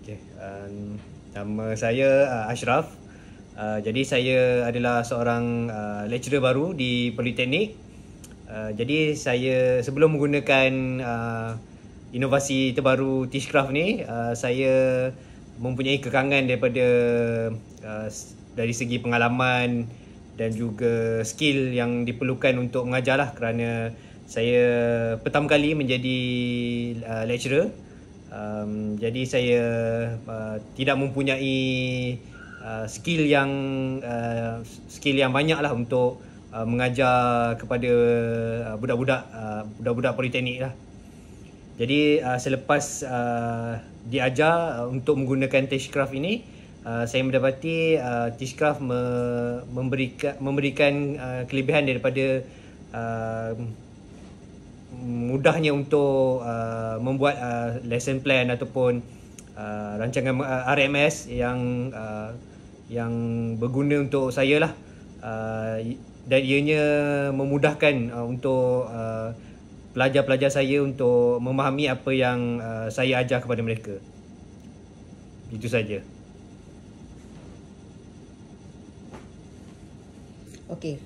Okay. Nama saya Ashraf. Jadi saya adalah seorang lecturer baru di Politeknik. Jadi saya sebelum menggunakan inovasi terbaru Tishcraft ni, saya mempunyai kekangan daripada dari segi pengalaman dan juga skill yang diperlukan untuk mengajar lah, kerana saya pertama kali menjadi lecturer. Jadi saya tidak mempunyai skill yang banyak lah untuk mengajar kepada budak-budak politeknik lah. Jadi selepas diajar untuk menggunakan Tishcraft ini, saya mendapati Tishcraft memberikan kelebihan daripada mudahnya untuk membuat lesson plan ataupun rancangan RMS yang berguna untuk saya lah, dan ianya memudahkan untuk pelajar-pelajar saya untuk memahami apa yang saya ajar kepada mereka. Itu saja. Okey.